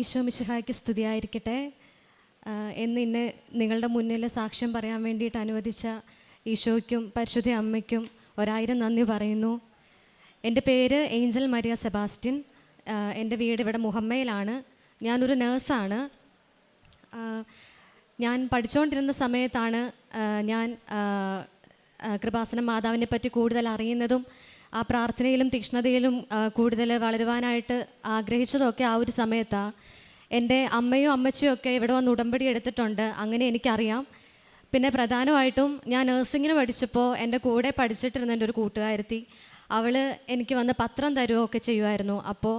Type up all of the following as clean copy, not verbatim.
ഈശോ മിശിഹായ്ക്ക് സ്തുതിയായിരിക്കട്ടെ. ഇന്ന് നിങ്ങളുടെ മുന്നിൽ സാക്ഷ്യം പറയാൻ വേണ്ടിയിട്ട് അനുവദിച്ച ഈശോയ്ക്കും പരിശുദ്ധ അമ്മയ്ക്കും 1000 നന്ദി പറയുന്നു. എൻ്റെ പേര് ഏഞ്ചൽ മരിയ സെബാസ്റ്റ്യൻ. എൻ്റെ വീട് ഇവിടെ മുഹമ്മയിലാണ്. ഞാനൊരു നേഴ്സാണ്. ഞാൻ പഠിച്ചുകൊണ്ടിരുന്ന സമയത്താണ് ഞാൻ കൃപാസന മാതാവിനെ പറ്റി കൂടുതൽ അറിയുന്നതും ആ പ്രാർത്ഥനയിലും തീക്ഷ്ണതയിലും കൂടുതൽ വളരുവാനായിട്ട് ആഗ്രഹിച്ചതൊക്കെ ആ ഒരു സമയത്താണ്. എൻ്റെ അമ്മയും അമ്മച്ചിയും ഒക്കെ ഇവിടെ വന്ന് ഉടമ്പടി എടുത്തിട്ടുണ്ട്, അങ്ങനെ എനിക്കറിയാം. പിന്നെ പ്രധാനമായിട്ടും ഞാൻ നഴ്സിങ്ങിന് പഠിച്ചപ്പോൾ എൻ്റെ കൂടെ പഠിച്ചിട്ടിരുന്ന എൻ്റെ ഒരു കൂട്ടുകാരത്തി, അവൾ എനിക്ക് വന്ന് പത്രം തരുകയൊക്കെ ചെയ്യുമായിരുന്നു. അപ്പോൾ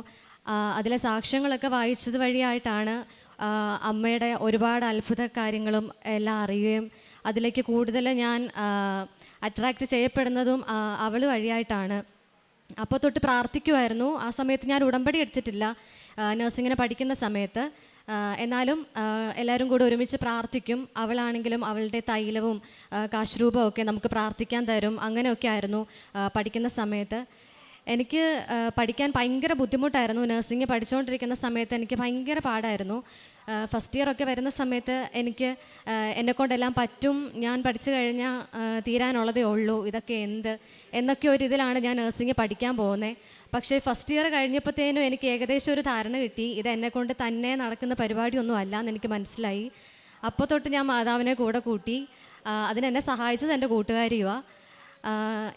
അതിലെ സാക്ഷ്യങ്ങളൊക്കെ വായിച്ചത് വഴിയായിട്ടാണ് അമ്മയുടെ ഒരുപാട് അത്ഭുത കാര്യങ്ങളും എല്ലാം അറിയുകയും അതിലേക്ക് കൂടുതൽ ഞാൻ അട്രാക്റ്റ് ചെയ്യപ്പെടുന്നതും അവൾ വഴിയായിട്ടാണ്. അപ്പോൾ തൊട്ട് പ്രാർത്ഥിക്കുമായിരുന്നു. ആ സമയത്ത് ഞാൻ ഉടമ്പടി എടുത്തിട്ടില്ല നഴ്സിങ്ങിന് പഠിക്കുന്ന സമയത്ത്. എന്നാലും എല്ലാവരും കൂടെ ഒരുമിച്ച് പ്രാർത്ഥിക്കും. അവളാണെങ്കിലും അവളുടെ തൈലവും കാശ്രൂപവും ഒക്കെ നമുക്ക് പ്രാർത്ഥിക്കാൻ തരും. അങ്ങനെയൊക്കെ ആയിരുന്നു പഠിക്കുന്ന സമയത്ത്. എനിക്ക് പഠിക്കാൻ ഭയങ്കര ബുദ്ധിമുട്ടായിരുന്നു. നഴ്സിംഗ് പഠിച്ചുകൊണ്ടിരിക്കുന്ന സമയത്ത് എനിക്ക് ഭയങ്കര പാടായിരുന്നു. ഫസ്റ്റ് ഇയർ ഒക്കെ വരുന്ന സമയത്ത് എനിക്ക് എന്നെക്കൊണ്ടെല്ലാം പറ്റും, ഞാൻ പഠിച്ചു കഴിഞ്ഞാൽ തീരാനുള്ളതേ ഉള്ളൂ, ഇതൊക്കെ എന്നൊക്കെ ഒരു ഇതിലാണ് ഞാൻ നഴ്സിംഗ് പഠിക്കാൻ പോകുന്നത്. പക്ഷേ ഫസ്റ്റ് ഇയർ കഴിഞ്ഞപ്പോഴത്തേനും എനിക്ക് ഏകദേശം ഒരു ധാരണ കിട്ടി, ഇത് എന്നെക്കൊണ്ട് തന്നെ നടക്കുന്ന പരിപാടിയൊന്നും അല്ല എന്ന് എനിക്ക് മനസ്സിലായി. അപ്പോൾ തൊട്ട് ഞാൻ മാതാവിനെ കൂടെ കൂട്ടി. അതിനെന്നെ സഹായിച്ചത് എൻ്റെ കൂട്ടുകാരിയുമാണ്.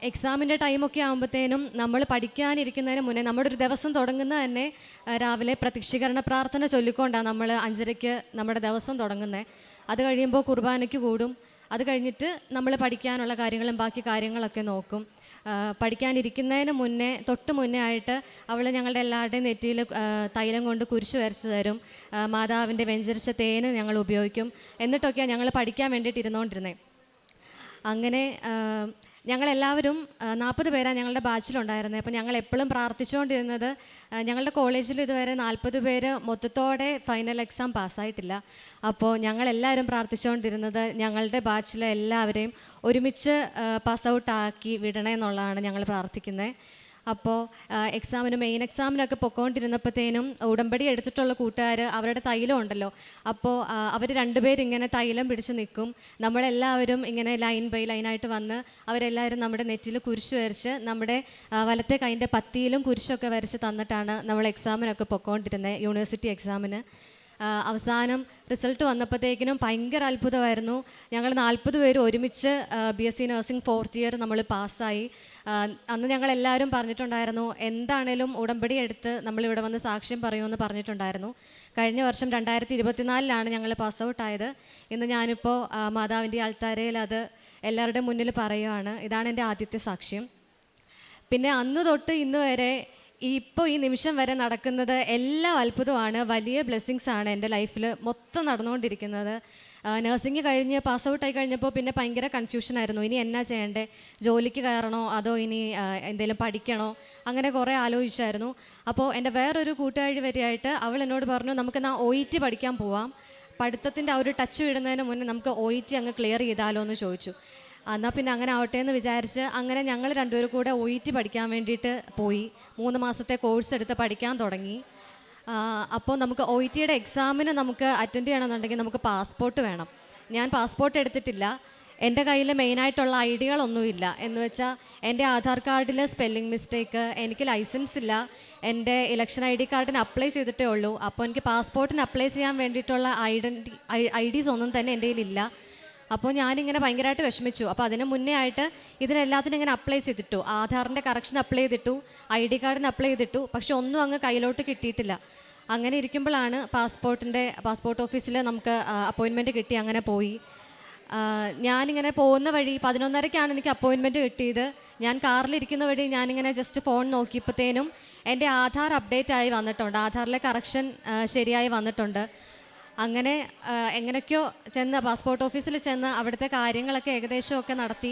എക്സാമിൻ്റെ ടൈമൊക്കെ ആകുമ്പോഴത്തേനും നമ്മൾ പഠിക്കാനിരിക്കുന്നതിന് മുന്നേ നമ്മുടെ ഒരു ദിവസം തുടങ്ങുന്നത് തന്നെ രാവിലെ പ്രത്യക്ഷീകരണ പ്രാർത്ഥന ചൊല്ലിക്കൊണ്ടാണ് നമ്മൾ 5:30 നമ്മുടെ ദിവസം തുടങ്ങുന്നത്. അത് കഴിയുമ്പോൾ കുർബാനയ്ക്ക് കൂടും. അത് കഴിഞ്ഞിട്ട് നമ്മൾ പഠിക്കാനുള്ള കാര്യങ്ങളും ബാക്കി കാര്യങ്ങളൊക്കെ നോക്കും. പഠിക്കാനിരിക്കുന്നതിന് മുന്നേ തൊട്ട് മുന്നേ ആയിട്ട് അവൾ ഞങ്ങളുടെ എല്ലാവരുടെയും നെറ്റിയിൽ തൈലം കൊണ്ട് കുരിശ് വരച്ച് തരും. മാതാവിൻ്റെ വെഞ്ചരിച്ച തേന് ഞങ്ങൾ ഉപയോഗിക്കും. എന്നിട്ടൊക്കെയാണ് ഞങ്ങൾ പഠിക്കാൻ വേണ്ടിയിട്ട് ഇരുന്നുകൊണ്ടിരുന്നത്. അങ്ങനെ ഞങ്ങളെല്ലാവരും 40 പേരാണ് ഞങ്ങളുടെ ബാച്ചിലുണ്ടായിരുന്നത്. അപ്പോൾ ഞങ്ങൾ എപ്പോഴും പ്രാർത്ഥിച്ചുകൊണ്ടിരുന്നത്, ഞങ്ങളുടെ കോളേജിൽ ഇതുവരെ 40 പേര് മൊത്തത്തോടെ ഫൈനൽ എക്സാം പാസ്സായിട്ടില്ല. അപ്പോൾ ഞങ്ങളെല്ലാവരും പ്രാർത്ഥിച്ചുകൊണ്ടിരുന്നത് ഞങ്ങളുടെ ബാച്ചിലെ എല്ലാവരെയും ഒരുമിച്ച് പാസ് ഔട്ടാക്കി വിടണേ എന്നുള്ളതാണ് ഞങ്ങൾ പ്രാർത്ഥിക്കുന്നത്. അപ്പോൾ മെയിൻ എക്സാമിനൊക്കെ പൊയ്ക്കൊണ്ടിരുന്നപ്പോഴത്തേനും ഉടമ്പടി എടുത്തിട്ടുള്ള കൂട്ടുകാർ അവരുടെ തൈലം ഉണ്ടല്ലോ, അപ്പോൾ അവർ 2 പേരും ഇങ്ങനെ തൈലം പിടിച്ച് നിൽക്കും. നമ്മളെല്ലാവരും ഇങ്ങനെ ലൈൻ ബൈ ലൈനായിട്ട് വന്ന് അവരെല്ലാവരും നമ്മുടെ നെറ്റിൽ കുരിശ് വരച്ച് നമ്മുടെ വലത്തെ കൈൻ്റെ പത്തിയിലും കുരിശൊക്കെ വരച്ച് തന്നിട്ടാണ് നമ്മൾ എക്സാമിനൊക്കെ പൊയ്ക്കൊണ്ടിരുന്നത്, യൂണിവേഴ്സിറ്റി എക്സാമിന്. അവസാനം റിസൾട്ട് വന്നപ്പോഴത്തേക്കിനും ഭയങ്കര അത്ഭുതമായിരുന്നു. ഞങ്ങൾ 40 പേര് ഒരുമിച്ച് BSc നഴ്സിംഗ് 4th ഇയർ നമ്മൾ പാസ്സായി. അന്ന് ഞങ്ങളെല്ലാവരും പറഞ്ഞിട്ടുണ്ടായിരുന്നു, എന്താണേലും ഉടമ്പടി എടുത്ത് നമ്മളിവിടെ വന്ന് സാക്ഷ്യം പറയുമെന്ന് പറഞ്ഞിട്ടുണ്ടായിരുന്നു. കഴിഞ്ഞ വർഷം 2024 ഞങ്ങൾ പാസ് ഔട്ടായത്. ഇന്ന് ഞാനിപ്പോൾ മാതാവിൻ്റെ ആൾത്താരയിൽ അത് എല്ലാവരുടെയും മുന്നിൽ പറയുകയാണ്. ഇതാണ് എൻ്റെ ആദ്യത്തെ സാക്ഷ്യം. പിന്നെ അന്ന് തൊട്ട് ഇന്ന് വരെ ഇപ്പോൾ ഈ നിമിഷം വരെ നടക്കുന്നത് എല്ലാം അത്ഭുതമാണ്. വലിയ ബ്ലെസ്സിങ്സ് ആണ് എൻ്റെ ലൈഫിൽ മൊത്തം നടന്നുകൊണ്ടിരിക്കുന്നത്. നഴ്സിംഗ് കഴിഞ്ഞ് പാസ് ഔട്ടായി കഴിഞ്ഞപ്പോൾ പിന്നെ ഭയങ്കര കൺഫ്യൂഷനായിരുന്നു. ഇനി എന്നാ ചെയ്യണ്ടേ, ജോലിക്ക് കയറണോ അതോ ഇനി എന്തെങ്കിലും പഠിക്കണോ, അങ്ങനെ കുറേ ആലോചിച്ചായിരുന്നു. അപ്പോൾ എൻ്റെ വേറൊരു കൂട്ടുകാരി വരെയായിട്ട് അവൾ എന്നോട് പറഞ്ഞു, നമുക്ക് OET പഠിക്കാൻ പോവാം, പഠിത്തത്തിൻ്റെ ആ ഒരു ടച്ച് വിടുന്നതിന് മുന്നേ നമുക്ക് OET അങ്ങ് ക്ലിയർ ചെയ്താലോ എന്ന് ചോദിച്ചു. എന്നാൽ പിന്നെ അങ്ങനെ ആവട്ടെ എന്ന് വിചാരിച്ച് അങ്ങനെ ഞങ്ങൾ 2 പേരും കൂടെ OET പഠിക്കാൻ വേണ്ടിയിട്ട് പോയി. 3 മാസത്തെ കോഴ്സ് എടുത്ത് പഠിക്കാൻ തുടങ്ങി. അപ്പോൾ നമുക്ക് OETയുടെ എക്സാമിന് നമുക്ക് അറ്റൻഡ് ചെയ്യണമെന്നുണ്ടെങ്കിൽ നമുക്ക് പാസ്പോർട്ട് വേണം. ഞാൻ പാസ്പോർട്ട് എടുത്തിട്ടില്ല. എൻ്റെ കയ്യിൽ മെയിനായിട്ടുള്ള ഐഡികളൊന്നുമില്ല. എന്ന് വെച്ചാൽ എൻ്റെ ആധാർ കാർഡിൽ സ്പെല്ലിംഗ് മിസ്റ്റേക്ക്, എനിക്ക് ലൈസൻസ് ഇല്ല, എൻ്റെ ഇലക്ഷൻ ID കാർഡിന് അപ്ലൈ ചെയ്തിട്ടേ ഉള്ളൂ. അപ്പോൾ എനിക്ക് പാസ്പോർട്ടിന് അപ്ലൈ ചെയ്യാൻ വേണ്ടിയിട്ടുള്ള IDs ഒന്നും തന്നെ എൻ്റെ കയ്യിലില്ല. അപ്പോൾ ഞാനിങ്ങനെ ഭയങ്കരമായിട്ട് വിഷമിച്ചു. അപ്പോൾ അതിന് മുന്നേ ആയിട്ട് ഇതിനെല്ലാത്തിനും ഇങ്ങനെ അപ്ലൈ ചെയ്തിട്ടു. ആധാറിൻ്റെ കറക്ഷൻ അപ്ലൈ ചെയ്തിട്ടു, ID കാർഡിന് അപ്ലൈ ചെയ്തിട്ടു, പക്ഷെ ഒന്നും അങ്ങ് കയ്യിലോട്ട് കിട്ടിയിട്ടില്ല. അങ്ങനെ ഇരിക്കുമ്പോഴാണ് പാസ്പോർട്ട് ഓഫീസിൽ നമുക്ക് അപ്പോയിൻമെൻറ്റ് കിട്ടി. അങ്ങനെ പോയി. ഞാനിങ്ങനെ പോകുന്ന വഴി 11:30-ക്കാണ് എനിക്ക് അപ്പോയിൻമെൻറ്റ് കിട്ടിയത്. ഞാൻ കാറിലിരിക്കുന്ന വഴി ഞാനിങ്ങനെ ജസ്റ്റ് ഫോൺ നോക്കിയപ്പോഴത്തേനും എൻ്റെ ആധാർ അപ്ഡേറ്റ് ആയി വന്നിട്ടുണ്ട്, ആധാറിലെ കറക്ഷൻ ശരിയായി വന്നിട്ടുണ്ട്. അങ്ങനെ എങ്ങനെയൊക്കെയോ ചെന്ന് പാസ്പോർട്ട് ഓഫീസിൽ ചെന്ന് അവിടുത്തെ കാര്യങ്ങളൊക്കെ ഏകദേശമൊക്കെ നടത്തി.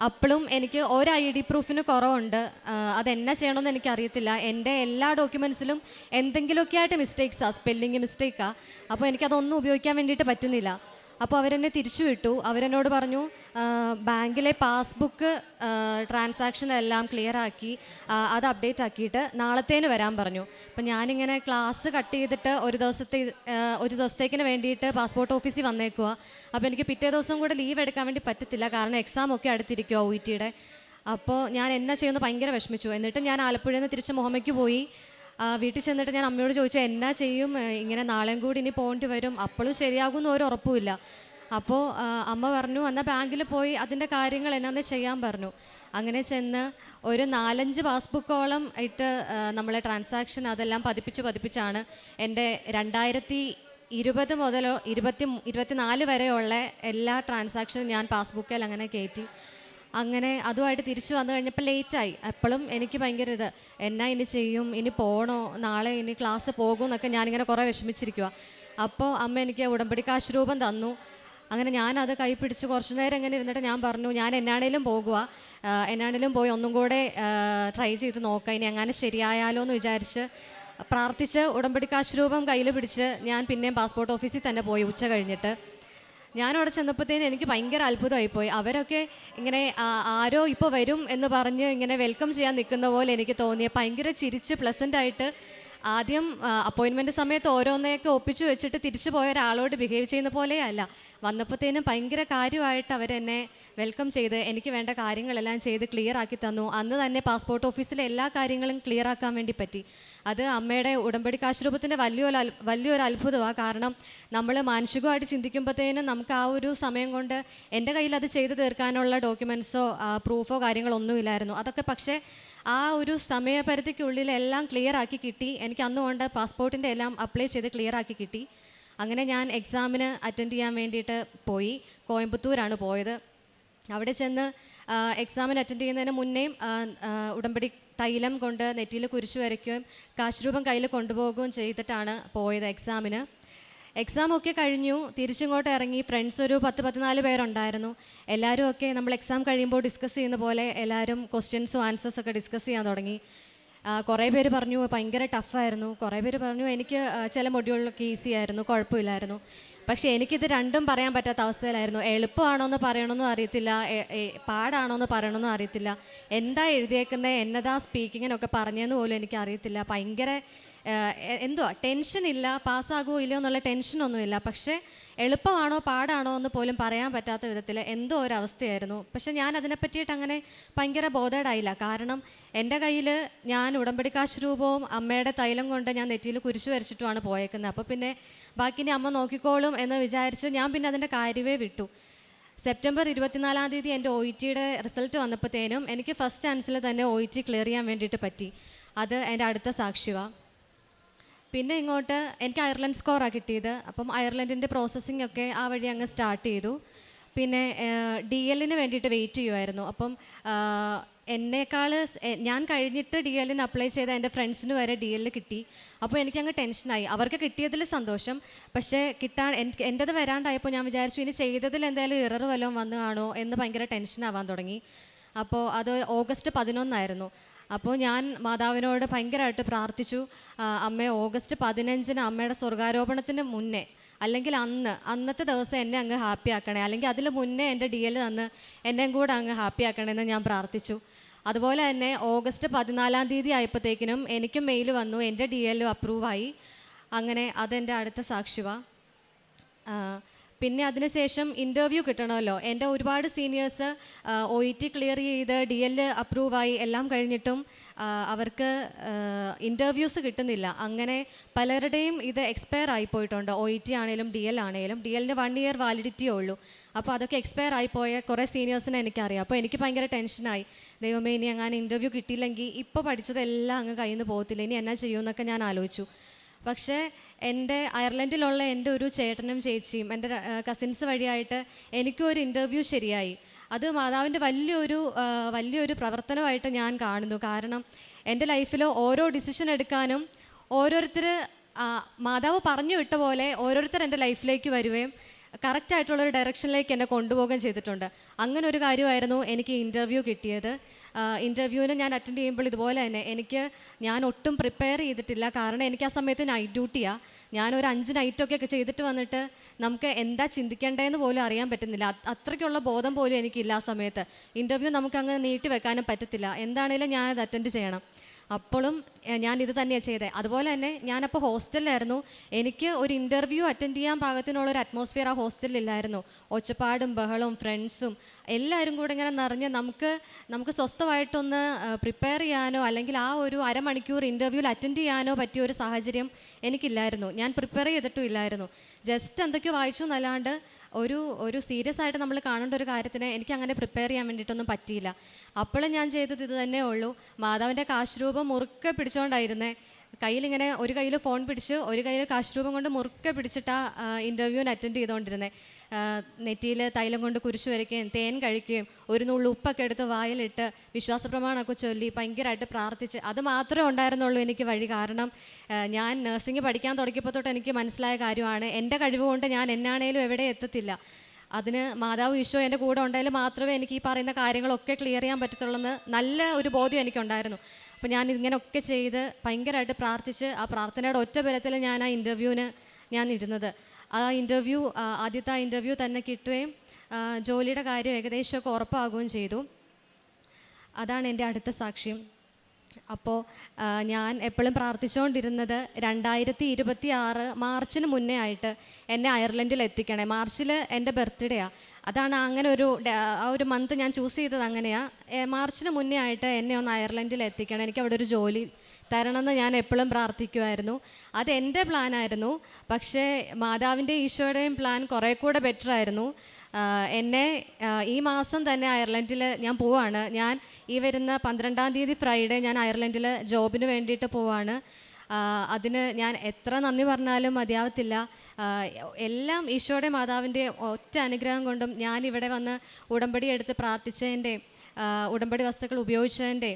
അപ്പോഴും എനിക്ക് ഒരു ID പ്രൂഫിന് കുറവുണ്ട്. അതെന്നാ ചെയ്യണമെന്ന് എനിക്കറിയത്തില്ല. എൻ്റെ എല്ലാ ഡോക്യുമെൻറ്റ്സിലും എന്തെങ്കിലുമൊക്കെ ആയിട്ട് മിസ്റ്റേക്സാണ്, സ്പെല്ലിങ് മിസ്റ്റേക്കാണ്. അപ്പോൾ എനിക്കതൊന്നും ഉപയോഗിക്കാൻ വേണ്ടിയിട്ട് പറ്റുന്നില്ല. അപ്പോൾ അവരെന്നെ തിരിച്ചു വിട്ടു. അവരെന്നോട് പറഞ്ഞു ബാങ്കിലെ പാസ്ബുക്ക് ട്രാൻസാക്ഷൻ എല്ലാം ക്ലിയർ ആക്കി അത് അപ്ഡേറ്റ് ആക്കിയിട്ട് നാളത്തേന് വരാൻ പറഞ്ഞു. അപ്പം ഞാനിങ്ങനെ ക്ലാസ് കട്ട് ചെയ്തിട്ട് ഒരു ദിവസത്തേക്കിന് വേണ്ടിയിട്ട് പാസ്പോർട്ട് ഓഫീസിൽ വന്നേക്കുക. അപ്പോൾ എനിക്ക് പിറ്റേ ദിവസം കൂടെ ലീവ് എടുക്കാൻ വേണ്ടി പറ്റത്തില്ല, കാരണം എക്സാം ഒക്കെ അടുത്തിരിക്കുക OETയുടെ. അപ്പോൾ ഞാൻ എന്നാ ചെയ്യുമെന്ന് ഭയങ്കര വിഷമിച്ചു. എന്നിട്ട് ഞാൻ ആലപ്പുഴയിൽ നിന്ന് തിരിച്ച് മുഹമ്മയ്ക്ക് പോയി. വീട്ടിൽ ചെന്നിട്ട് ഞാൻ അമ്മയോട് ചോദിച്ചു എന്നാ ചെയ്യും, ഇങ്ങനെ നാളെയും കൂടി ഇനി പോകേണ്ടി വരും, അപ്പോഴും ശരിയാകുമെന്ന് ഒരു ഉറപ്പുമില്ല. അപ്പോൾ അമ്മ പറഞ്ഞു എന്നാൽ ബാങ്കിൽ പോയി അതിൻ്റെ കാര്യങ്ങൾ എന്നാന്ന് ചെയ്യാൻ പറഞ്ഞു. അങ്ങനെ ചെന്ന് ഒരു 4-5 പാസ്ബുക്കോളം ഇട്ട് നമ്മളെ ട്രാൻസാക്ഷൻ അതെല്ലാം പതിപ്പിച്ചാണ് എൻ്റെ 2020 മുതൽ 24 വരെയുള്ള എല്ലാ ട്രാൻസാക്ഷനും ഞാൻ പാസ്ബുക്കിൽ അങ്ങനെ കയറ്റി. അങ്ങനെ അതുമായിട്ട് തിരിച്ചു വന്നു കഴിഞ്ഞപ്പോൾ ലേറ്റായി. എപ്പോഴും എനിക്ക് ഭയങ്കര എന്നാ ഇനി ചെയ്യും, ഇനി പോകണോ, നാളെ ഇനി ക്ലാസ് പോകും എന്നൊക്കെ ഞാനിങ്ങനെ കുറേ വിഷമിച്ചിരിക്കുക. അപ്പോൾ അമ്മ എനിക്ക് ഉടമ്പടി കാശ് രൂപം തന്നു. അങ്ങനെ ഞാനത് കൈ പിടിച്ച് കുറച്ച് നേരം ഇങ്ങനെ ഇരുന്നിട്ട് ഞാൻ പറഞ്ഞു ഞാൻ എന്നാണേലും പോയി ഒന്നും കൂടെ ട്രൈ ചെയ്ത് നോക്കാം, ഇനി അങ്ങനെ ശരിയായാലോ എന്ന് വിചാരിച്ച് പ്രാർത്ഥിച്ച് ഉടമ്പടി കാശ് രൂപം കയ്യിൽ പിടിച്ച് ഞാൻ പിന്നെയും പാസ്പോർട്ട് ഓഫീസിൽ തന്നെ പോയി. ഉച്ച കഴിഞ്ഞിട്ട് ഞാനവിടെ ചെന്നപ്പോഴത്തേനും എനിക്ക് ഭയങ്കര അത്ഭുതമായിപ്പോയി. അവരൊക്കെ ഇങ്ങനെ ആരോ ഇപ്പോൾ വരും എന്ന് പറഞ്ഞ് ഇങ്ങനെ വെൽക്കം ചെയ്യാൻ നിൽക്കുന്ന പോലെ എനിക്ക് തോന്നിയ, ഭയങ്കര ചിരിച്ച് പ്ലസൻ്റായിട്ട് ആദ്യം അപ്പോയിൻമെൻറ്റ് സമയത്ത് ഓരോന്നേയൊക്കെ ഒപ്പിച്ചു വെച്ചിട്ട് തിരിച്ചു പോയ ഒരാളോട് ബിഹേവ് ചെയ്യുന്ന പോലെയല്ല, വന്നപ്പോഴത്തേനും ഭയങ്കര കാര്യമായിട്ട് അവരെന്നെ വെൽക്കം ചെയ്ത് എനിക്ക് വേണ്ട കാര്യങ്ങളെല്ലാം ചെയ്ത് ക്ലിയർ ആക്കി തന്നു. അന്ന് തന്നെ പാസ്പോർട്ട് ഓഫീസിലെ എല്ലാ കാര്യങ്ങളും ക്ലിയർ ആക്കാൻ വേണ്ടി പറ്റി. അത് അമ്മയുടെ ഉടമ്പടി കാശ് രൂപത്തിൻ്റെ വലിയൊരു അത്ഭുതമാണ്. കാരണം നമ്മൾ മാനസികമായിട്ട് ചിന്തിക്കുമ്പോഴത്തേനും നമുക്ക് ആ ഒരു സമയം കൊണ്ട് എൻ്റെ കയ്യിൽ അത് ചെയ്ത് തീർക്കാനുള്ള ഡോക്യുമെൻറ്റ്സോ പ്രൂഫോ കാര്യങ്ങളൊന്നുമില്ലായിരുന്നു. അതൊക്കെ പക്ഷേ ആ ഒരു സമയപരിധിക്കുള്ളിൽ എല്ലാം ക്ലിയർ ആക്കി കിട്ടി. എനിക്ക് അന്നുകൊണ്ട് പാസ്പോർട്ടിൻ്റെ എല്ലാം അപ്ലൈ ചെയ്ത് ക്ലിയർ ആക്കി കിട്ടി. അങ്ങനെ ഞാൻ എക്സാമിന് അറ്റൻഡ് ചെയ്യാൻ വേണ്ടിയിട്ട് പോയി. കോയമ്പത്തൂരാണ് പോയത്. അവിടെ ചെന്ന് എക്സാമിന് അറ്റൻഡ് ചെയ്യുന്നതിന് മുന്നേയും ഉടമ്പടി തൈലം കൊണ്ട് നെറ്റിയിൽ കുരിശ് വരയ്ക്കുകയും കാശ് രൂപം കയ്യിൽ കൊണ്ടുപോകുകയും ചെയ്തിട്ടാണ് പോയത് എക്സാമിന്. എക്സാമൊക്കെ കഴിഞ്ഞു, തിരിച്ചിങ്ങോട്ട് ഇറങ്ങി. ഫ്രണ്ട്സ് ഒരു 10-14 പേരുണ്ടായിരുന്നു. എല്ലാവരും ഒക്കെ നമ്മൾ എക്സാം കഴിയുമ്പോൾ ഡിസ്കസ് ചെയ്യുന്ന പോലെ എല്ലാവരും ക്വസ്റ്റ്യൻസും ആൻസേഴ്സൊക്കെ ഡിസ്കസ് ചെയ്യാൻ തുടങ്ങി. കുറേ പേര് പറഞ്ഞു ഭയങ്കര ടഫായിരുന്നു, കുറേ പേര് പറഞ്ഞു എനിക്ക് ചില മൊഡ്യൂളിലൊക്കെ ഈസി ആയിരുന്നു, കുഴപ്പമില്ലായിരുന്നു. പക്ഷേ എനിക്കിത് രണ്ടും പറയാൻ പറ്റാത്ത അവസ്ഥയിലായിരുന്നു. എളുപ്പമാണോ എന്ന് പറയണമെന്നും അറിയത്തില്ല, പാടാണോ എന്ന് പറയണമെന്നും അറിയത്തില്ല, എന്താ എഴുതിയേക്കുന്നത്, എന്നതാ സ്പീക്കിങ്ങിനൊക്കെ പറഞ്ഞതെന്ന് പോലും എനിക്കറിയത്തില്ല. ഭയങ്കര എന്തുവാ ടെൻഷനില്ല, പാസ്സാകുമോ ഇല്ലയോ എന്നുള്ള ടെൻഷനൊന്നുമില്ല. പക്ഷേ എളുപ്പമാണോ പാടാണോ എന്ന് പോലും പറയാൻ പറ്റാത്ത വിധത്തിൽ എന്തോ ഒരു അവസ്ഥയായിരുന്നു. പക്ഷെ ഞാൻ അതിനെ പറ്റിയിട്ട് അങ്ങനെ ഭയങ്കര ബോധേഡായില്ല. കാരണം എൻ്റെ കയ്യിൽ ഞാൻ ഉടമ്പടി കാശ് രൂപവും അമ്മയുടെ തൈലം കൊണ്ട് ഞാൻ നെറ്റിയിൽ കുരിശ് വരച്ചിട്ടുമാണ് പോയേക്കുന്നത്. അപ്പോൾ പിന്നെ ബാക്കി ഇനി അമ്മ നോക്കിക്കോളും എന്ന് വിചാരിച്ച് ഞാൻ പിന്നെ അതിൻ്റെ കാര്യമേ വിട്ടു. സെപ്റ്റംബർ 24-ാം തീയതി എൻ്റെ OETയുടെ റിസൾട്ട് വന്നപ്പോഴത്തേനും എനിക്ക് ഫസ്റ്റ് ചാൻസിൽ തന്നെ OET ക്ലിയർ ചെയ്യാൻ വേണ്ടിയിട്ട് പറ്റി. അത് എൻ്റെ അടുത്ത സാക്ഷ്യമാണ്. പിന്നെ ഇങ്ങോട്ട് എനിക്ക് അയർലൻഡ് സ്കോറാണ് കിട്ടിയത്. അപ്പം അയർലൻഡിൻ്റെ പ്രോസസ്സിംഗ് ഒക്കെ ആ വഴി അങ്ങ് സ്റ്റാർട്ട് ചെയ്തു. പിന്നെ DLന് വേണ്ടിയിട്ട് വെയിറ്റ് ചെയ്യുമായിരുന്നു. അപ്പം എന്നേക്കാൾ ഞാൻ കഴിഞ്ഞിട്ട് DLന് അപ്ലൈ ചെയ്ത എൻ്റെ ഫ്രണ്ട്സിന് വരെ DL കിട്ടി. അപ്പോൾ എനിക്കങ്ങ് ടെൻഷനായി. അവർക്ക് കിട്ടിയതിൽ സന്തോഷം, പക്ഷേ എൻ്റെത് വരാണ്ടായപ്പോൾ ഞാൻ വിചാരിച്ചു ഇനി ചെയ്തതിൽ എന്തായാലും എറർ വല്ലതും വന്നു കാണോ എന്ന് ഭയങ്കര ടെൻഷനാവാൻ തുടങ്ങി. അപ്പോൾ അത് ഓഗസ്റ്റ് 11 അപ്പോൾ ഞാൻ മാതാവിനോട് ഭയങ്കരമായിട്ട് പ്രാർത്ഥിച്ചു, അമ്മേ ഓഗസ്റ്റ് 15 അമ്മയുടെ സ്വർഗാരോപണത്തിന് മുന്നേ അല്ലെങ്കിൽ അന്നത്തെ ദിവസം എന്നെ അങ്ങ് ഹാപ്പി ആക്കണേ, അല്ലെങ്കിൽ അതിൽ മുന്നേ എൻ്റെ DL തന്ന് എന്നെയും കൂടെ അങ്ങ് ഹാപ്പി ആക്കണമെന്ന് ഞാൻ പ്രാർത്ഥിച്ചു. അതുപോലെ തന്നെ ഓഗസ്റ്റ് 14-ാം തീയതി ആയപ്പോഴത്തേക്കിനും എനിക്കും മെയിൽ വന്നു, എൻ്റെ DL അപ്രൂവായി. അങ്ങനെ അതെൻ്റെ അടുത്ത സാക്ഷ്യമാണ്. പിന്നെ അതിനുശേഷം ഇൻ്റർവ്യൂ കിട്ടണമല്ലോ. എൻ്റെ ഒരുപാട് സീനിയേഴ്സ് OET ക്ലിയർ ചെയ്ത് DL അപ്രൂവായി എല്ലാം കഴിഞ്ഞിട്ടും അവർക്ക് ഇൻ്റർവ്യൂസ് കിട്ടുന്നില്ല. അങ്ങനെ പലരുടെയും ഇത് എക്സ്പയർ ആയിപ്പോയിട്ടുണ്ട്. OET ആണെങ്കിലും DL ആണെങ്കിലും. DLന് 1 ഇയർ വാലിഡിറ്റിയേ ഉള്ളൂ. അപ്പോൾ അതൊക്കെ എക്സ്പയർ ആയിപ്പോയ കുറേ സീനിയേഴ്സിനെ എനിക്കറിയാം. അപ്പോൾ എനിക്ക് ഭയങ്കര ടെൻഷനായി, ദൈവമേ ഇനി അങ്ങനെ ഇൻ്റർവ്യൂ കിട്ടിയില്ലെങ്കിൽ ഇപ്പോൾ പഠിച്ചതെല്ലാം അങ്ങ് കയ്യിൽ നിന്ന് പോകത്തില്ല, ഇനി എന്നാ ചെയ്യുമെന്നൊക്കെ ഞാൻ ആലോചിച്ചു. പക്ഷേ അയർലൻഡിലുള്ള എൻ്റെ ഒരു ചേട്ടനും ചേച്ചിയും എൻ്റെ കസിൻസ് വഴിയായിട്ട് എനിക്കും ഒരു ഇൻ്റർവ്യൂ ശരിയായി. അത് മാതാവിൻ്റെ വലിയൊരു പ്രവർത്തനമായിട്ട് ഞാൻ കാണുന്നു. കാരണം എൻ്റെ ലൈഫിൽ ഓരോ ഡിസിഷൻ എടുക്കാനും ഓരോരുത്തർ മാതാവ് പറഞ്ഞു വിട്ട പോലെ ഓരോരുത്തർ എൻ്റെ ലൈഫിലേക്ക് വരികയും കറക്റ്റായിട്ടുള്ളൊരു ഡയറക്ഷനിലേക്ക് എന്നെ കൊണ്ടുപോവുകയും ചെയ്തിട്ടുണ്ട്. അങ്ങനെ ഒരു കാര്യമായിരുന്നു എനിക്ക് ഇൻ്റർവ്യൂ കിട്ടിയത്. ഇൻ്റർവ്യൂവിന് ഞാൻ അറ്റൻഡ് ചെയ്യുമ്പോൾ ഇതുപോലെ തന്നെ ഞാൻ ഒട്ടും പ്രിപ്പയർ ചെയ്തിട്ടില്ല. കാരണം എനിക്ക് ആ സമയത്ത് നൈറ്റ് ഡ്യൂട്ടിയാണ്. ഞാനൊരു 5 നൈറ്റൊക്കെ ചെയ്തിട്ട് വന്നിട്ട് നമുക്ക് എന്താ ചിന്തിക്കേണ്ടതെന്ന് പോലും അറിയാൻ പറ്റുന്നില്ല. അത്രയ്ക്കുള്ള ബോധം പോലും എനിക്കില്ല ആ സമയത്ത്. ഇൻ്റർവ്യൂ നമുക്കങ്ങ് നീട്ടി വെക്കാനും പറ്റത്തില്ല. എന്താണേലും ഞാനത് അറ്റൻഡ് ചെയ്യണം. അപ്പോഴും ഞാൻ ഇത് തന്നെയാണ് ചെയ്തത്. അതുപോലെ തന്നെ ഞാനപ്പോൾ ഹോസ്റ്റലിലായിരുന്നു. എനിക്ക് ഒരു ഇൻ്റർവ്യൂ അറ്റൻഡ് ചെയ്യാൻ പാകത്തിനുള്ളൊരു അറ്റ്മോസ്ഫിയർ ആ ഹോസ്റ്റലിലില്ലായിരുന്നു. ഒച്ചപ്പാടും ബഹളവും ഫ്രണ്ട്സും എല്ലാവരും കൂടെ ഇങ്ങനെ നിറഞ്ഞ് നമുക്ക് സ്വസ്ഥമായിട്ടൊന്ന് പ്രിപ്പയർ ചെയ്യാനോ അല്ലെങ്കിൽ ആ ഒരു അരമണിക്കൂർ ഇൻ്റർവ്യൂവിൽ അറ്റൻഡ് ചെയ്യാനോ പറ്റിയ ഒരു സാഹചര്യം എനിക്കില്ലായിരുന്നു. ഞാൻ പ്രിപ്പയർ ചെയ്തിട്ടും ഇല്ലായിരുന്നു. ജസ്റ്റ് എന്തൊക്കെയോ വായിച്ചു എന്നല്ലാണ്ട് ഒരു സീരിയസ് ആയിട്ട് നമ്മൾ കാണേണ്ട ഒരു കാര്യത്തിന് എനിക്ക് അങ്ങനെ പ്രിപ്പയർ ചെയ്യാൻ വേണ്ടിയിട്ടൊന്നും പറ്റിയില്ല. അപ്പോഴും ഞാൻ ചെയ്തത് ഇത് തന്നെ ഉള്ളൂ. മാതാവിൻ്റെ കാശ് രൂപം മുറുക്കെ പിടിച്ചുകൊണ്ടായിരുന്നേ. കയ്യിലിങ്ങനെ ഒരു കയ്യിൽ ഫോൺ പിടിച്ച് ഒരു കയ്യിൽ കാശ് രൂപം കൊണ്ട് മുറുക്കെ പിടിച്ചിട്ടാണ് ഇൻ്റർവ്യൂവിന് അറ്റൻഡ് ചെയ്തുകൊണ്ടിരുന്നത്. നെറ്റിയിൽ തൈലം കൊണ്ട് കുരിശ് വരയ്ക്കുകയും തേൻ കഴിക്കുകയും ഒരു നുള്ളു ഉപ്പൊക്കെ എടുത്ത് വായിലിട്ട് വിശ്വാസ പ്രമാണമൊക്കെ ചൊല്ലി ഭയങ്കരമായിട്ട് പ്രാർത്ഥിച്ച് അത് മാത്രമേ ഉണ്ടായിരുന്നുള്ളൂ എനിക്ക് വഴി. കാരണം ഞാൻ നഴ്സിംഗ് പഠിക്കാൻ തുടങ്ങിയപ്പോൾ തൊട്ട് എനിക്ക് മനസ്സിലായ കാര്യമാണ്, എൻ്റെ കഴിവ് കൊണ്ട് ഞാൻ എന്നാണേലും എവിടെ എത്തത്തില്ല. അതിന് മാതാവ് ഈശോ എൻ്റെ കൂടെ ഉണ്ടായാലും മാത്രമേ എനിക്ക് ഈ പറയുന്ന കാര്യങ്ങളൊക്കെ ക്ലിയർ ചെയ്യാൻ പറ്റത്തുള്ളൂ നല്ല ഒരു ബോധ്യം എനിക്കുണ്ടായിരുന്നു. അപ്പോൾ ഞാൻ ഇങ്ങനെയൊക്കെ ചെയ്ത് ഭയങ്കരമായിട്ട് പ്രാർത്ഥിച്ച് ആ പ്രാർത്ഥനയുടെ ഒറ്റ ബലത്തിൽ ഞാൻ ആ ഇൻ്റർവ്യൂവിന് ഇരുന്നത്. ആ ആദ്യത്തെ ഇൻ്റർവ്യൂ തന്നെ കിട്ടുകയും ജോലിയുടെ കാര്യം ഏകദേശമൊക്കെ ഉറപ്പാകുകയും ചെയ്തു. അതാണ് എൻ്റെ അടുത്ത സാക്ഷ്യം. അപ്പോൾ ഞാൻ എപ്പോഴും പ്രാർത്ഥിച്ചുകൊണ്ടിരുന്നത് 2026 മാർച്ചിന് മുന്നേ ആയിട്ട് എന്നെ അയർലൻഡിൽ എത്തിക്കണേ. മാർച്ചിൽ എൻ്റെ ബർത്ത്ഡേയാണ്. അതാണ് അങ്ങനെ ആ ഒരു മന്ത് ഞാൻ ചൂസ് ചെയ്തത് അങ്ങനെയാണ്. മാർച്ചിന് മുന്നേ ആയിട്ട് എന്നെ ഒന്ന് അയർലൻഡിൽ എത്തിക്കണം, എനിക്ക് അവിടെ ഒരു ജോലി തരണമെന്ന് ഞാൻ എപ്പോഴും പ്രാർത്ഥിക്കുമായിരുന്നു. അത് എൻ്റെ പ്ലാനായിരുന്നു. പക്ഷേ മാതാവിൻ്റെ ഈശോയുടെയും പ്ലാൻ കുറേ കൂടെ ബെറ്റർ ആയിരുന്നു. എന്നെ ഈ മാസം തന്നെ അയർലൻഡിൽ ഞാൻ പോവാണ്. ഞാൻ ഈ വരുന്ന 12-ാം തീയതി ഫ്രൈഡേ ഞാൻ അയർലൻഡിൽ ജോബിന് വേണ്ടിയിട്ട് പോവാണ്. അതിന് ഞാൻ എത്ര നന്ദി പറഞ്ഞാലും മതിയാവത്തില്ല. എല്ലാം ഈശോയുടെ മാതാവിൻ്റെ ഒറ്റ അനുഗ്രഹം കൊണ്ടും ഞാൻ ഇവിടെ വന്ന് ഉടമ്പടി എടുത്ത് പ്രാർത്ഥിച്ചതിൻ്റെയും ഉടമ്പടി വസ്തുക്കൾ ഉപയോഗിച്ചതിൻ്റെ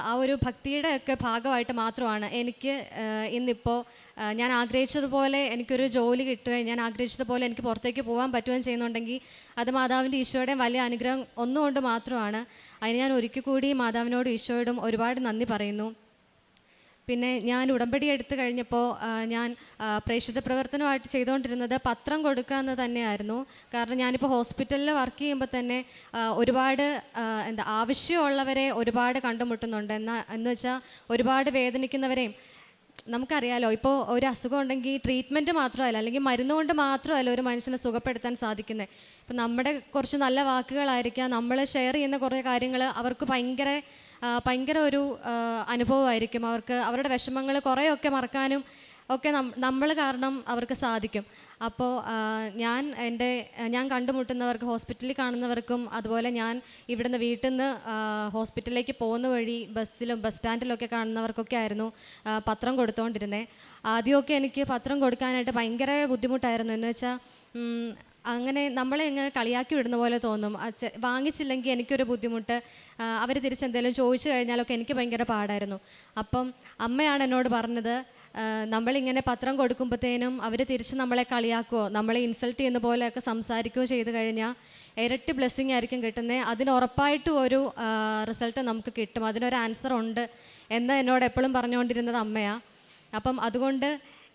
ആ ഒരു ഭക്തിയുടെ ഒക്കെ ഭാഗമായിട്ട് മാത്രമാണ് എനിക്ക് ഇന്നിപ്പോൾ ഞാൻ ആഗ്രഹിച്ചതുപോലെ എനിക്കൊരു ജോലി കിട്ടുകയും ഞാൻ ആഗ്രഹിച്ചതുപോലെ എനിക്ക് പുറത്തേക്ക് പോകാൻ പറ്റുകയും ചെയ്യുന്നുണ്ടെങ്കിൽ അത് മാതാവിൻ്റെ ഈശോയുടെയും വലിയ അനുഗ്രഹം ഒന്നുകൊണ്ട് മാത്രമാണ്. അതിന് ഞാൻ ഒരിക്കൽ കൂടി മാതാവിനോടും ഈശോയോടും ഒരുപാട് നന്ദി പറയുന്നു. പിന്നെ ഞാൻ ഉടമ്പടി എടുത്തു കഴിഞ്ഞപ്പോൾ ഞാൻ പ്രേക്ഷിത പ്രവർത്തനമായിട്ട് ചെയ്തുകൊണ്ടിരുന്നത് പത്രം കൊടുക്കുക എന്ന് തന്നെയായിരുന്നു. കാരണം ഞാനിപ്പോൾ ഹോസ്പിറ്റലിൽ വർക്ക് ചെയ്യുമ്പോൾ തന്നെ ഒരുപാട് ആവശ്യമുള്ളവരെ ഒരുപാട് കണ്ടുമുട്ടുന്നുണ്ട്. എന്ന് വെച്ചാൽ ഒരുപാട് വേദനിക്കുന്നവരെയും നമുക്കറിയാലോ. ഇപ്പോൾ ഒരു അസുഖം ഉണ്ടെങ്കിൽ ട്രീറ്റ്മെൻറ്റ് മാത്രമല്ല അല്ലെങ്കിൽ മരുന്ന് കൊണ്ട് മാത്രമല്ല ഒരു മനുഷ്യനെ സുഖപ്പെടുത്താൻ സാധിക്കുന്നത്. ഇപ്പം നമ്മുടെ കുറച്ച് നല്ല വാക്കുകളായിരിക്കാം, നമ്മൾ ഷെയർ ചെയ്യുന്ന കുറേ കാര്യങ്ങൾ അവർക്ക് ഭയങ്കര ഒരു അനുഭവമായിരിക്കും. അവർക്ക് അവരുടെ വിഷമങ്ങൾ കുറേയൊക്കെ മറക്കാനും ഒക്കെ നമ്മൾ കാരണം അവർക്ക് സാധിക്കും. അപ്പോൾ ഞാൻ കണ്ടുമുട്ടുന്നവർക്ക്, ഹോസ്പിറ്റലിൽ കാണുന്നവർക്കും, അതുപോലെ ഞാൻ ഇവിടുന്ന് വീട്ടിൽ നിന്ന് ഹോസ്പിറ്റലിലേക്ക് പോകുന്ന വഴി ബസ് സ്റ്റാൻഡിലൊക്കെ കാണുന്നവർക്കൊക്കെ ആയിരുന്നു പത്രം കൊടുത്തുകൊണ്ടിരുന്നത്. ആദ്യമൊക്കെ എനിക്ക് പത്രം കൊടുക്കാനായിട്ട് ഭയങ്കര ബുദ്ധിമുട്ടായിരുന്നു. എന്ന് വെച്ചാൽ അങ്ങനെ നമ്മളെ ഇങ്ങനെ കളിയാക്കി വിടുന്ന പോലെ തോന്നും. വാങ്ങിച്ചില്ലെങ്കിൽ എനിക്കൊരു ബുദ്ധിമുട്ട്, അവർ തിരിച്ചെന്തെങ്കിലും ചോദിച്ചു കഴിഞ്ഞാലൊക്കെ എനിക്ക് ഭയങ്കര പാടായിരുന്നു. അപ്പം അമ്മയാണ് എന്നോട് പറഞ്ഞത്, നമ്മളിങ്ങനെ പത്രം കൊടുക്കുമ്പോഴത്തേനും അവർ തിരിച്ച് നമ്മളെ കളിയാക്കുകയോ നമ്മളെ ഇൻസൾട്ട് ചെയ്യുന്ന പോലെയൊക്കെ സംസാരിക്കുകയോ ചെയ്ത് കഴിഞ്ഞാൽ ഇരട്ടി ബ്ലെസ്സിങ് ആയിരിക്കും കിട്ടുന്നത്. അതിന് ഉറപ്പായിട്ടും ഒരു റിസൾട്ട് നമുക്ക് കിട്ടും, അതിനൊരു ആൻസർ ഉണ്ട് എന്ന് എന്നോട് എപ്പോഴും പറഞ്ഞുകൊണ്ടിരുന്നത് അമ്മയാണ്. അപ്പം അതുകൊണ്ട്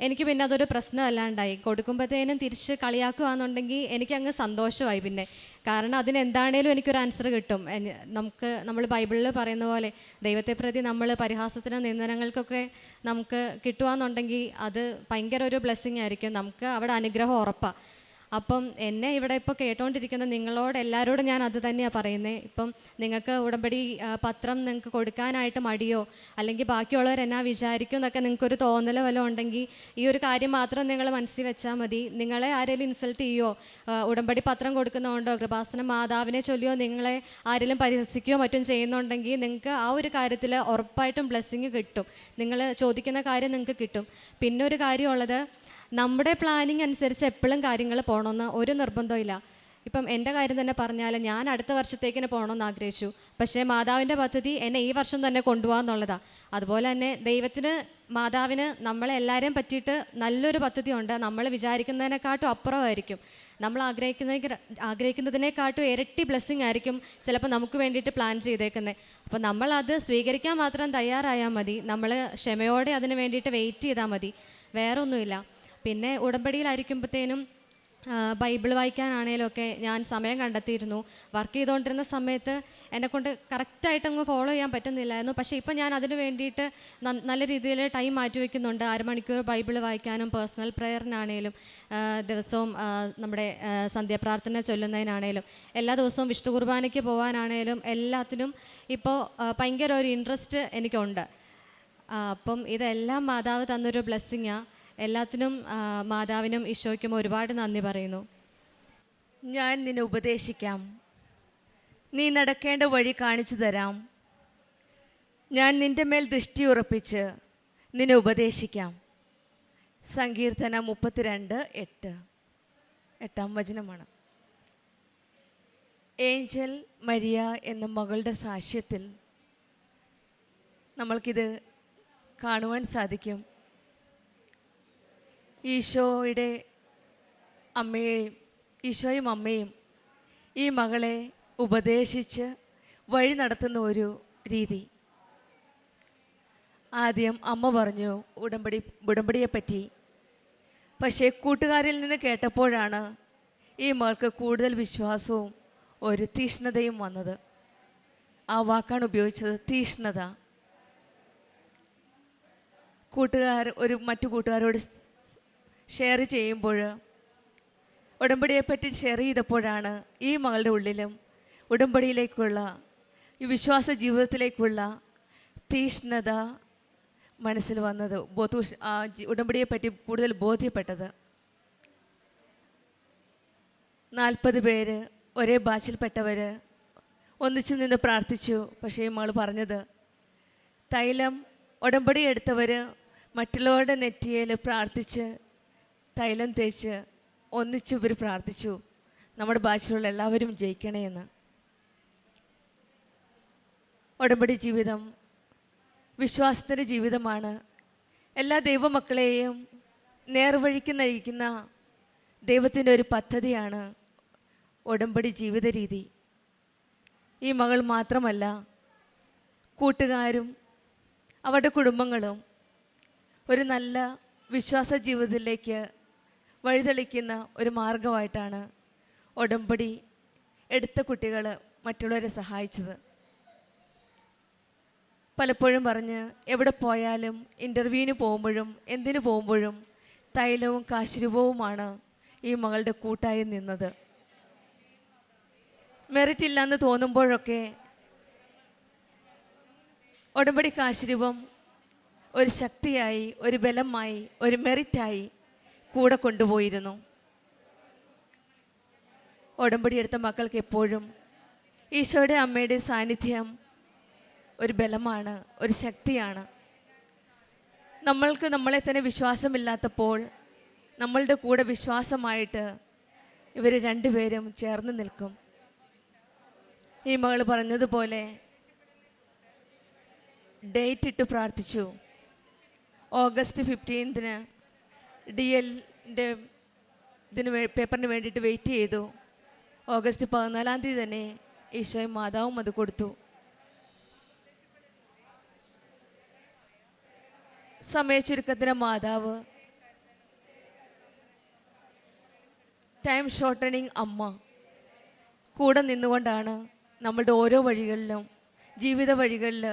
എനിക്ക് പിന്നെ അതൊരു പ്രശ്നമല്ലാണ്ടായി. കൊടുക്കുമ്പോഴത്തേനും തിരിച്ച് കളിയാക്കുകയാണെന്നുണ്ടെങ്കിൽ എനിക്കങ്ങ് സന്തോഷമായി പിന്നെ. കാരണം അതിനെന്താണേലും എനിക്കൊരു ആൻസർ കിട്ടും. നമ്മൾ ബൈബിളിൽ പറയുന്ന പോലെ ദൈവത്തെ പ്രതി നമ്മൾ പരിഹാസത്തിനും നിന്ദനങ്ങൾക്കൊക്കെ നമുക്ക് കിട്ടുകയെന്നുണ്ടെങ്കിൽ അത് ഭയങ്കര ഒരു ബ്ലെസ്സിങ് ആയിരിക്കും. നമുക്ക് അവിടെ അനുഗ്രഹം ഉറപ്പാണ്. അപ്പം എന്നെ ഇവിടെ ഇപ്പോൾ കേട്ടുകൊണ്ടിരിക്കുന്ന നിങ്ങളോട് എല്ലാവരോടും ഞാൻ അത് തന്നെയാണ് പറയുന്നത്. ഇപ്പം നിങ്ങൾക്ക് ഉടമ്പടി പത്രം നിങ്ങൾക്ക് കൊടുക്കാനായിട്ട് മടിയോ അല്ലെങ്കിൽ ബാക്കിയുള്ളവർ എന്നാ വിചാരിക്കും എന്നൊക്കെ നിങ്ങൾക്കൊരു തോന്നലോ വല്ലതും ഉണ്ടെങ്കിൽ ഈ ഒരു കാര്യം മാത്രം നിങ്ങൾ മനസ്സിൽ വെച്ചാൽ മതി. നിങ്ങളെ ആരെങ്കിലും ഇൻസൾട്ട് ചെയ്യുമോ, ഉടമ്പടി പത്രം കൊടുക്കുന്നതുകൊണ്ടോ കൃപാസന മാതാവിനെ ചൊല്ലിയോ നിങ്ങളെ ആരെങ്കിലും പരിഹസിക്കുകയോ മറ്റും ചെയ്യുന്നുണ്ടെങ്കിൽ നിങ്ങൾക്ക് ആ ഒരു കാര്യത്തിൽ ഉറപ്പായിട്ടും ബ്ലെസ്സിങ് കിട്ടും. നിങ്ങൾ ചോദിക്കുന്ന കാര്യം നിങ്ങൾക്ക് കിട്ടും. പിന്നെ ഒരു കാര്യമുള്ളത്, നമ്മുടെ പ്ലാനിങ് അനുസരിച്ച് എപ്പോഴും കാര്യങ്ങൾ പോകണമെന്ന് ഒരു നിർബന്ധമില്ല. ഇപ്പം എൻ്റെ കാര്യം തന്നെ പറഞ്ഞാൽ ഞാൻ അടുത്ത വർഷത്തേക്കിന് പോകണമെന്ന് ആഗ്രഹിച്ചു. പക്ഷേ മാതാവിൻ്റെ പദ്ധതി എന്നെ ഈ വർഷം തന്നെ കൊണ്ടുപോകാമെന്നുള്ളതാണ്. അതുപോലെ തന്നെ ദൈവത്തിന്, മാതാവിന് നമ്മളെ എല്ലാവരെയും പറ്റിയിട്ട് നല്ലൊരു പദ്ധതി ഉണ്ട്. നമ്മൾ വിചാരിക്കുന്നതിനെക്കാട്ടും അപ്പുറമായിരിക്കും. നമ്മൾ ആഗ്രഹിക്കുന്നതിനെക്കാട്ടും ഇരട്ടി ബ്ലെസ്സിങ് ആയിരിക്കും ചിലപ്പോൾ നമുക്ക് വേണ്ടിയിട്ട് പ്ലാൻ ചെയ്തേക്കുന്നത്. അപ്പോൾ നമ്മളത് സ്വീകരിക്കാൻ മാത്രം തയ്യാറായാൽ മതി. നമ്മൾ ക്ഷമയോടെ അതിന് വേണ്ടിയിട്ട് വെയിറ്റ് ചെയ്താൽ മതി, വേറെ ഒന്നുമില്ല. പിന്നെ ഉടമ്പടിയിലായിരിക്കുമ്പോഴത്തേനും ബൈബിൾ വായിക്കാനാണേലും ഒക്കെ ഞാൻ സമയം കണ്ടെത്തിയിരുന്നു. വർക്ക് ചെയ്തുകൊണ്ടിരുന്ന സമയത്ത് എന്നെക്കൊണ്ട് കറക്റ്റായിട്ടങ്ങ് ഫോളോ ചെയ്യാൻ പറ്റുന്നില്ലായിരുന്നു. പക്ഷേ ഇപ്പം ഞാൻ അതിന് വേണ്ടിയിട്ട് നല്ല രീതിയിൽ ടൈം മാറ്റി വയ്ക്കുന്നുണ്ട്. അരമണിക്കൂർ ബൈബിൾ വായിക്കാനും പേഴ്സണൽ പ്രെയറിനാണേലും ദിവസവും നമ്മുടെ സന്ധ്യാപ്രാർത്ഥന ചൊല്ലുന്നതിനാണേലും എല്ലാ ദിവസവും വിഷ്ണു കുർബാനയ്ക്ക് പോകാനാണേലും എല്ലാത്തിനും ഇപ്പോൾ ഭയങ്കര ഒരു ഇൻട്രസ്റ്റ് എനിക്കുണ്ട്. അപ്പം ഇതെല്ലാം മാതാവ് തന്നൊരു ബ്ലെസ്സിങ്ങാണ്. എല്ലാത്തിനും മാതാവിനും ഈശോയ്ക്കും ഒരുപാട് നന്ദി പറയുന്നു. ഞാൻ നിന്നെ ഉപദേശിക്കാം, നീ നടക്കേണ്ട വഴി കാണിച്ചു തരാം. ഞാൻ നിൻ്റെ മേൽ ദൃഷ്ടി ഉറപ്പിച്ച് നിന്നെ ഉപദേശിക്കാം. സങ്കീർത്തനം 32:8 8-ാം വചനമാണ്. ഏഞ്ചൽ മരിയ എന്ന മകളുടെ സാക്ഷ്യത്തിൽ നമ്മൾക്കിത് കാണുവാൻ സാധിക്കും. ഈശോയും അമ്മയും ഈ മകളെ ഉപദേശിച്ച് വഴി നടത്തുന്ന ഒരു രീതി. ആദ്യം അമ്മ പറഞ്ഞു ഉടമ്പടിയെപ്പറ്റി. പക്ഷേ കൂട്ടുകാരിൽ നിന്ന് കേട്ടപ്പോഴാണ് ഈ മകൾക്ക് കൂടുതൽ വിശ്വാസവും ഒരു തീഷ്ണതയും വന്നത്. ആ വാക്കാണ് ഉപയോഗിച്ചത്, തീഷ്ണത. മറ്റു കൂട്ടുകാരോട് ഷെയർ ചെയ്യുമ്പോൾ, ഉടമ്പടിയെപ്പറ്റി ഷെയർ ചെയ്തപ്പോഴാണ് ഈ മകളുടെ ഉള്ളിലും ഉടമ്പടിയിലേക്കുള്ള, ഈ വിശ്വാസ ജീവിതത്തിലേക്കുള്ള തീഷ്ണത മനസ്സിൽ വന്നത്, ഉടമ്പടിയെപ്പറ്റി കൂടുതൽ ബോധ്യപ്പെട്ടത്. 40 പേര് ഒരേ ബാച്ചിൽപ്പെട്ടവർ ഒന്നിച്ചു നിന്ന് പ്രാർത്ഥിച്ചു. പക്ഷേ ഈ മകൾ പറഞ്ഞത്, തൈലം ഉടമ്പടി എടുത്തവർ മറ്റുള്ളവരുടെ നെറ്റിയിൽ പ്രാർത്ഥിച്ച് തൈലം തേച്ച് ഒന്നിച്ച് ഇവർ പ്രാർത്ഥിച്ചു, നമ്മുടെ ബാച്ചിലുള്ള എല്ലാവരും ജയിക്കണേ എന്ന്. ഉടമ്പടി ജീവിതം വിശ്വാസത്തിൻ്റെ ജീവിതമാണ്. എല്ലാ ദൈവമക്കളെയും നേർവഴിക്ക് നയിക്കുന്ന ദൈവത്തിൻ്റെ ഒരു പദ്ധതിയാണ് ഉടമ്പടി ജീവിത രീതി. ഈ മകൾ മാത്രമല്ല, കൂട്ടുകാരും അവരുടെ കുടുംബങ്ങളും ഒരു നല്ല വിശ്വാസ ജീവിതത്തിലേക്ക് വഴിതെളിക്കുന്ന ഒരു മാർഗമായിട്ടാണ് ഉടമ്പടി എടുത്ത കുട്ടികൾ മറ്റുള്ളവരെ സഹായിച്ചത്. പലപ്പോഴും പറഞ്ഞ് എവിടെ പോയാലും, ഇൻ്റർവ്യൂവിന് പോകുമ്പോഴും എന്തിനു പോകുമ്പോഴും തൈലവും കാശുരൂപവുമാണ് ഈ മകളുടെ കൂട്ടായി നിന്നത്. മെറിറ്റ് ഇല്ലയെന്ന് തോന്നുമ്പോഴൊക്കെ ഉടമ്പടി കാശുരൂപം ഒരു ശക്തിയായി, ഒരു ബലമായി, ഒരു മെറിറ്റായി കൂടെ കൊണ്ടുപോയിരുന്നു. ഉടമ്പടി എടുത്ത മക്കൾക്ക് എപ്പോഴും ഈശോയുടെ അമ്മയുടെ സാന്നിധ്യം ഒരു ബലമാണ്, ഒരു ശക്തിയാണ്. നമ്മൾക്ക് നമ്മളെ തന്നെ വിശ്വാസമില്ലാത്തപ്പോൾ നമ്മളുടെ കൂടെ വിശ്വാസമായിട്ട് ഇവർ രണ്ടുപേരും ചേർന്ന് നിൽക്കും. ഈ മകൾ പറഞ്ഞതുപോലെ ഡേറ്റ് ഇട്ട് പ്രാർത്ഥിച്ചു. ഓഗസ്റ്റ് 15 DLൻ്റെ പേപ്പറിന് വേണ്ടിയിട്ട് വെയിറ്റ് ചെയ്തു. ഓഗസ്റ്റ് 14 തന്നെ ഈശോയും മാതാവും അത് കൊടുത്തു. സമയച്ചുരുക്കത്തിന് മാതാവ്, ടൈം ഷോർട്ടനിങ് അമ്മ കൂടെ നിന്നുകൊണ്ടാണ് നമ്മളുടെ ഓരോ വഴികളിലും, ജീവിത വഴികളിൽ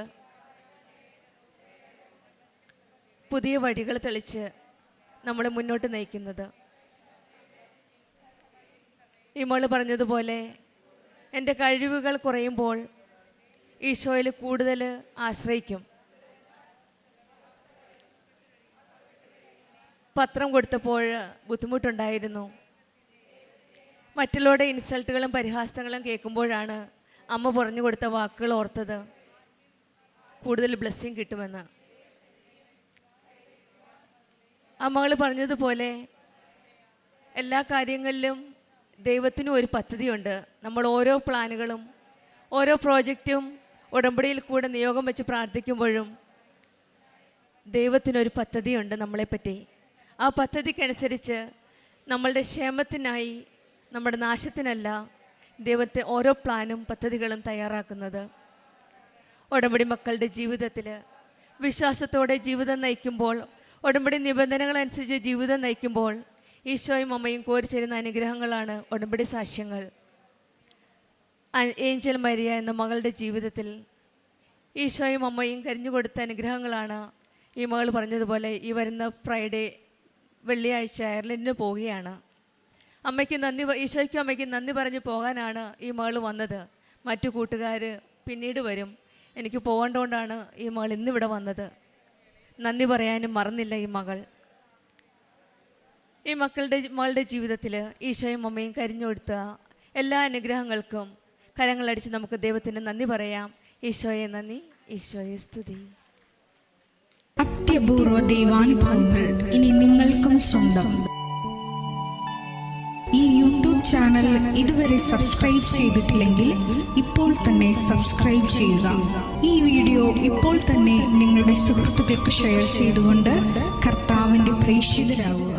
പുതിയ വഴികൾ തെളിച്ച് നമ്മളെ മുന്നോട്ട് നയിക്കുന്നത്. ഈ മോള് പറഞ്ഞതുപോലെ എൻ്റെ കഴിവുകൾ കുറയുമ്പോൾ ഈശോയിൽ കൂടുതൽ ആശ്രയിക്കും. പത്രം കൊടുത്തപ്പോൾ ബുദ്ധിമുട്ടുണ്ടായിരുന്നു. മറ്റുള്ളവരുടെ ഇൻസൾട്ടുകളും പരിഹാസങ്ങളും കേൾക്കുമ്പോഴാണ് അമ്മ പറഞ്ഞു കൊടുത്ത വാക്കുകൾ ഓർത്തത്, കൂടുതൽ ബ്ലെസ്സിങ് കിട്ടുമെന്ന്. അമ്മകൾ പറഞ്ഞതുപോലെ എല്ലാ കാര്യങ്ങളിലും ദൈവത്തിനും ഒരു പദ്ധതിയുണ്ട്. നമ്മൾ ഓരോ പ്ലാനുകളും ഓരോ പ്രോജക്റ്റും ഉടമ്പടിയിൽ കൂടെ നിയോഗം വെച്ച് പ്രാർത്ഥിക്കുമ്പോഴും ദൈവത്തിനൊരു പദ്ധതിയുണ്ട് നമ്മളെപ്പറ്റി. ആ പദ്ധതിക്കനുസരിച്ച് നമ്മളുടെ ക്ഷേമത്തിനായി, നമ്മുടെ നാശത്തിനല്ല ദൈവത്തെ ഓരോ പ്ലാനും പദ്ധതികളും തയ്യാറാക്കുന്നത്. ഉടമ്പടി മക്കളുടെ ജീവിതത്തിൽ വിശ്വാസത്തോടെ ജീവിതം നയിക്കുമ്പോൾ, ഉടമ്പടി നിബന്ധനകളനുസരിച്ച് ജീവിതം നയിക്കുമ്പോൾ ഈശോയും അമ്മയും കോരിച്ചേരുന്ന അനുഗ്രഹങ്ങളാണ് ഉടമ്പടി സാക്ഷ്യങ്ങൾ. ഏഞ്ചൽ മരിയ എന്ന മകളുടെ ജീവിതത്തിൽ ഈശോയും അമ്മയും കരിഞ്ഞു കൊടുത്ത അനുഗ്രഹങ്ങളാണ്. ഈ മകൾ പറഞ്ഞതുപോലെ ഈ വരുന്ന ഫ്രൈഡേ വെള്ളിയാഴ്ച അയർലൻഡിന് പോവുകയാണ്. ഈശോയ്ക്കും അമ്മയ്ക്കും നന്ദി പറഞ്ഞ് പോകാനാണ് ഈ മകൾ വന്നത്. മറ്റു കൂട്ടുകാർ പിന്നീട് വരും. എനിക്ക് പോകേണ്ടതുകൊണ്ടാണ് ഈ മകൾ ഇന്നിവിടെ വന്നത്. നന്ദി പറയാനും മറന്നില്ല ഈ മകൾ. ഈ മകളുടെ ജീവിതത്തിൽ ഈശോയും അമ്മയും കരിഞ്ഞു കൊടുത്ത എല്ലാ അനുഗ്രഹങ്ങൾക്കും കരങ്ങളടിച്ച് നമുക്ക് ദൈവത്തിന് നന്ദി പറയാം. ഈശോയെ നന്ദി, ഈശോയെ സ്തുതി. അത്യപൂർവ ദൈവാനുഭവങ്ങൾ ഇനി നിങ്ങൾക്കും സ്വന്തം. ഈ യൂട്യൂബ് ചാനൽ ഇതുവരെ സബ്സ്ക്രൈബ് ചെയ്തിട്ടില്ലെങ്കിൽ ഇപ്പോൾ തന്നെ സബ്സ്ക്രൈബ് ചെയ്യുക. ഈ വീഡിയോ ഇപ്പോൾ തന്നെ നിങ്ങളുടെ സുഹൃത്തുക്കൾക്ക് ഷെയർ ചെയ്തുകൊണ്ട് കർത്താവിൻ്റെ പ്രേക്ഷിതരാകുക.